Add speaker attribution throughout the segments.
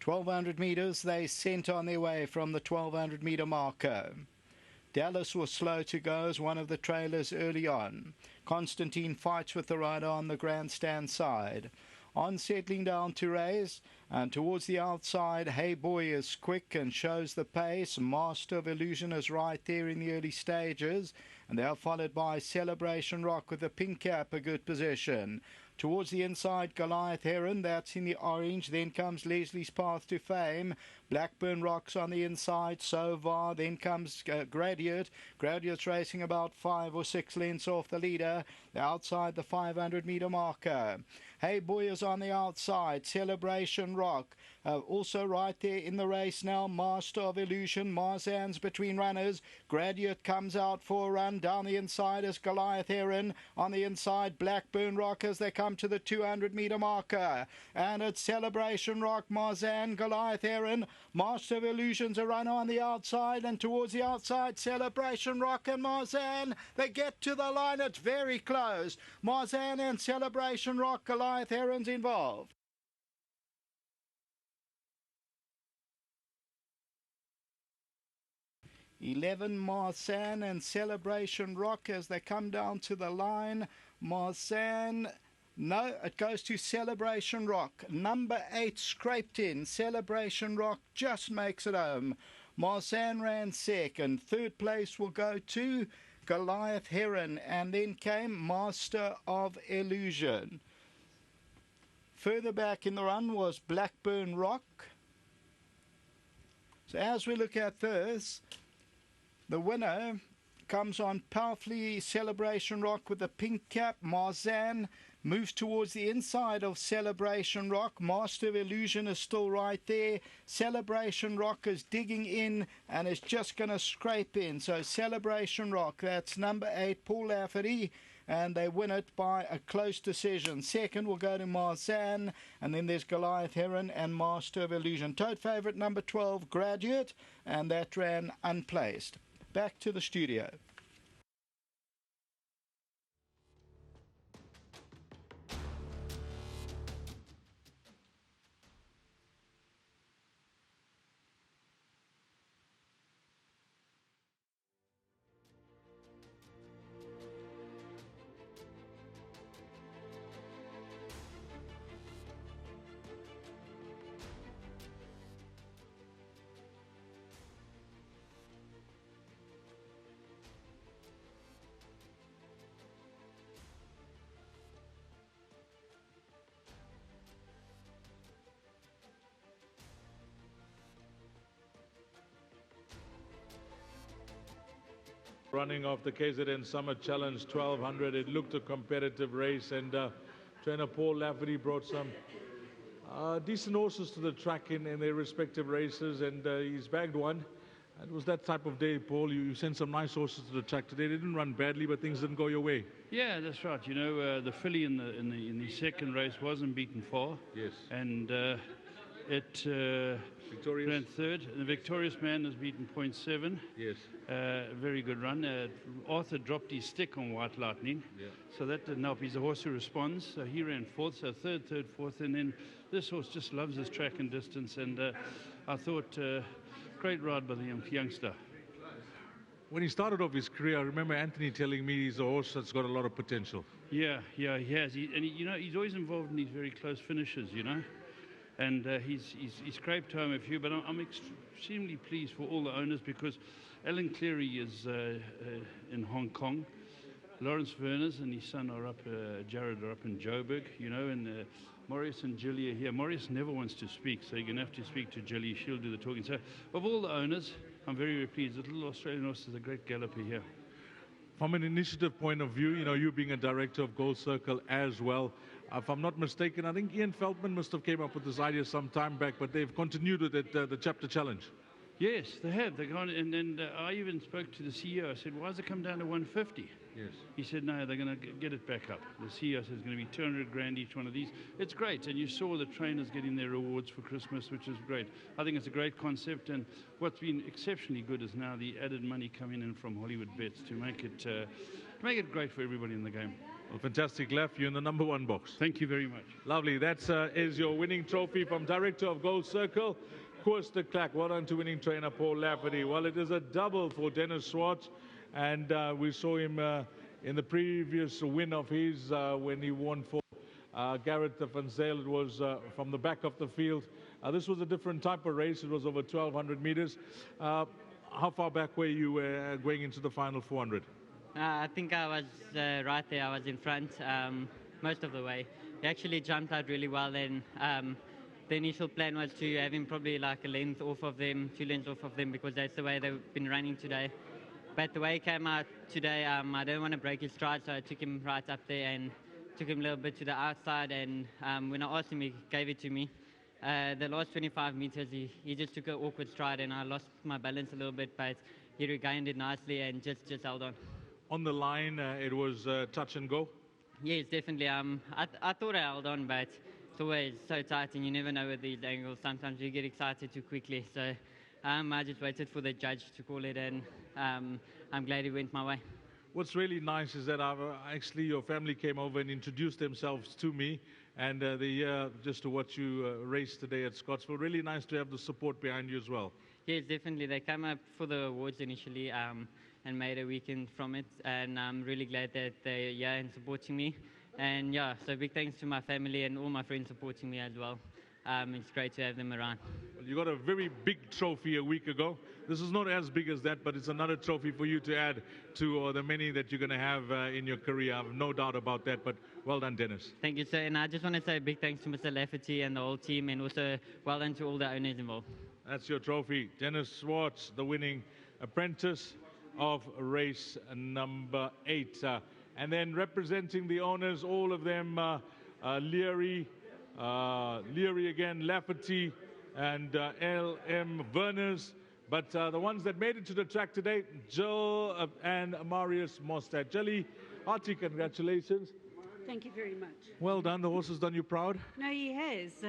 Speaker 1: 1,200 metres, they sent on their way from the 1,200 metre marker. Dallas was slow to go as one of the trailers early on. Constantine fights with the rider on the grandstand side. On settling down to race, and towards the outside, Hey Boy is quick and shows the pace. Master of Illusion is right there in the early stages, and they are followed by Celebration Rock with the pink cap, a good position. Towards the inside, Goliath Heron, that's in the orange. Then comes Leslie's Path to Fame. Blackburn Rocks on the inside, Sovar. Then comes Graduate. Graduate's racing about 5 or 6 lengths off the leader. They're outside the 500 metre marker. Hey Boy is on the outside. Celebration Rock. Also right there in the race now, Master of Illusion. Marzan's between runners. Graduate comes out for a run. Down the inside is Goliath Heron. On the inside, Blackburn Rock as they come to the 200 metre marker. And it's Celebration Rock, Marzan, Goliath Heron. Master of Illusion's a runner on the outside, and towards the outside, Celebration Rock and Marzan. They get to the line. It's very close. Marzan and Celebration Rock, Goliath Heron's involved. "11 Marzan and Celebration Rock as they come down to the line. Marzan, no, it goes to Celebration Rock. Number 8 scraped in. Celebration Rock just makes it home. Marzan ran second. Third place will go to Goliath Heron, and then came Master of Illusion. Further back in the run was Blackburn Rock. So as we look at this, the winner comes on powerfully. Celebration Rock with the pink cap. Marzan moves towards the inside of Celebration Rock. Master of Illusion is still right there. Celebration Rock is digging in and is just going to scrape in. So Celebration Rock, that's number 8, Paul Lafferty, and they win it by a close decision. Second will go to Marzan, and then there's Goliath Heron and Master of Illusion. Tote favourite number 12, Graduate, and that ran unplaced. Back to the studio.
Speaker 2: Running of the KZN Summer Challenge 1200, it looked a competitive race, and trainer Paul Lafferty brought some decent horses to the track in their respective races, and he's bagged one. It was that type of day, Paul. You sent some nice horses to the track today. They didn't run badly, but things didn't go your way.
Speaker 3: Yeah, that's right. You know, the filly in the second race wasn't beaten far.
Speaker 2: Yes.
Speaker 3: And it ran third. The Victorious Man has beaten 0.7.
Speaker 2: Yes.
Speaker 3: Very good run. Arthur dropped his stick on White Lightning.
Speaker 2: Yeah.
Speaker 3: So that didn't help. He's a horse who responds. So he ran fourth. So third, fourth. And then this horse just loves his track and distance. And I thought, great ride by the youngster.
Speaker 2: When he started off his career, I remember Anthony telling me he's a horse that's got a lot of potential.
Speaker 3: Yeah, he has. You know, he's always involved in these very close finishes, you know. And he's scraped home a few, but I'm extremely pleased for all the owners, because Alan Cleary is in Hong Kong. Lawrence Verners and his son are up, Jared are up in Joburg, you know, and Maurice and Gilly are here. Maurice never wants to speak, so you're going to have to speak to Gilly. She'll do the talking. So of all the owners, I'm very, very pleased. The little Australian horse is a great galloper here.
Speaker 2: From an initiative point of view, you know, you being a director of Gold Circle as well, if I'm not mistaken, I think Ian Feldman must have came up with this idea some time back, but they've continued with it, the chapter challenge.
Speaker 3: Yes, they have. They're gone, and I even spoke to the CEO. I said, why has it come down to 150?
Speaker 2: Yes.
Speaker 3: He said, no, they're going to get it back up. The CEO says it's going to be 200 grand each one of these. It's great, and you saw the trainers getting their rewards for Christmas, which is great. I think it's a great concept, and what's been exceptionally good is now the added money coming in from Hollywoodbets to make it great for everybody in the game.
Speaker 2: Well, fantastic, Lef. You're in the #1 box.
Speaker 3: Thank you very much.
Speaker 2: Lovely. That is your winning trophy from Director of Gold Circle, Koos de Klerk. Well done to winning trainer Paul Lafferty. Well, it is a double for Dennis Schwartz, and we saw him in the previous win of his when he won for Garrett van Zyl. It was from the back of the field. This was a different type of race. It was over 1,200 meters. How far back were you going into the final 400?
Speaker 4: I think I was right there. I was in front most of the way. He actually jumped out really well. Then the initial plan was to have him probably like a length off of them, 2 lengths off of them, because that's the way they've been running today. But the way he came out today, I don't want to break his stride, so I took him right up there and took him a little bit to the outside. And when I asked him, he gave it to me. The last 25 meters, he just took an awkward stride, and I lost my balance a little bit, but he regained it nicely and just held on.
Speaker 2: On the line, it was touch and go?
Speaker 4: Yes, definitely. I thought I held on, but it's always so tight, and you never know with these angles. Sometimes you get excited too quickly, so I just waited for the judge to call it, and I'm glad it went my way.
Speaker 2: What's really nice is that actually your family came over and introduced themselves to me, and they're here just to watch you race today at Scottsville. Really nice to have the support behind you as well.
Speaker 4: Yes, definitely. They came up for the awards initially and made a weekend from it, and I'm really glad that they're here and supporting me. And yeah, so big thanks to my family and all my friends supporting me as well. It's great to have them around.
Speaker 2: Well, you got a very big trophy a week ago. This is not as big as that, but it's another trophy for you to add to the many that you're going to have in your career. I have no doubt about that, but well done, Dennis.
Speaker 4: Thank you, sir. And I just want to say a big thanks to Mr. Lafferty and the whole team, and also well done to all the owners involved.
Speaker 2: That's your trophy. Dennis Schwartz, the winning apprentice of race number 8. And then representing the owners, all of them, Leary again, Lafferty, and L.M. Werners. But the ones that made it to the track today, Jill and Marius Mostad. Jilly, hearty congratulations.
Speaker 5: Thank you very much.
Speaker 2: Well done. The horse has done you proud.
Speaker 5: No, he has.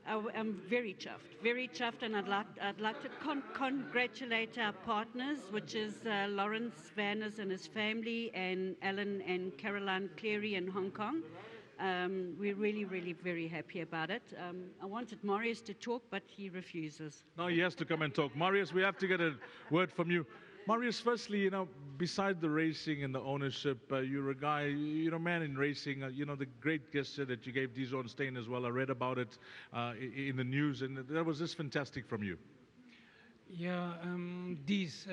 Speaker 5: I'm very chuffed, and I'd like to congratulate our partners, which is Lawrence Vanners and his family, and Alan and Caroline Cleary in Hong Kong. We're really, really very happy about it. I wanted Marius to talk, but he refuses.
Speaker 2: No, he has to come and talk. Marius, we have to get a word from you. Marius, firstly, beside the racing and the ownership, you're a guy, man in racing. The great gesture that you gave Dijon Steyn as well. I read about it in the news, and that was just fantastic from you.
Speaker 6: Yeah, Diz,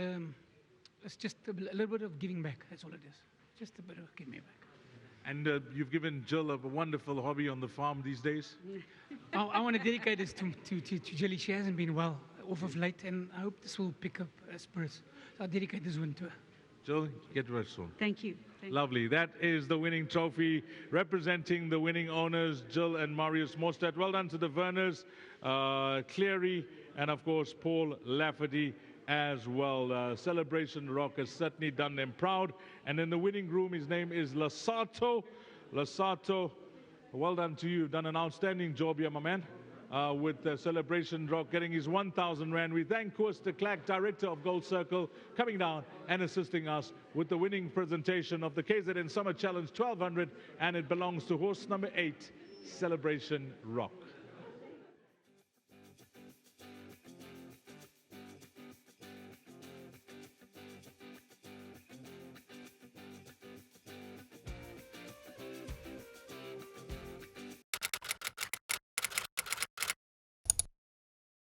Speaker 6: it's just a little bit of giving back. That's all it is. Just a bit of giving back.
Speaker 2: And you've given Jill a wonderful hobby on the farm these days.
Speaker 6: I want to dedicate this to Jilly. She hasn't been well off of late, and I hope this will pick up spirits. So I'll dedicate this one to her.
Speaker 2: Jill, get well soon.
Speaker 5: Thank you.
Speaker 2: Lovely. That is the winning trophy representing the winning owners, Jill and Marius Mostad. Well done to the Werners, Cleary, and of course Paul Lafferty as well. Celebration Rock has certainly done them proud. And in the winning groom, his name is Lasato. Lasato, well done to you. You've done an outstanding job here, my man. With Celebration Rock getting his 1,000 Rand. We thank Koos de Klerk, Director of Gold Circle, coming down and assisting us with the winning presentation of the KZN Summer Challenge 1200, and it belongs to horse number 8, Celebration Rock.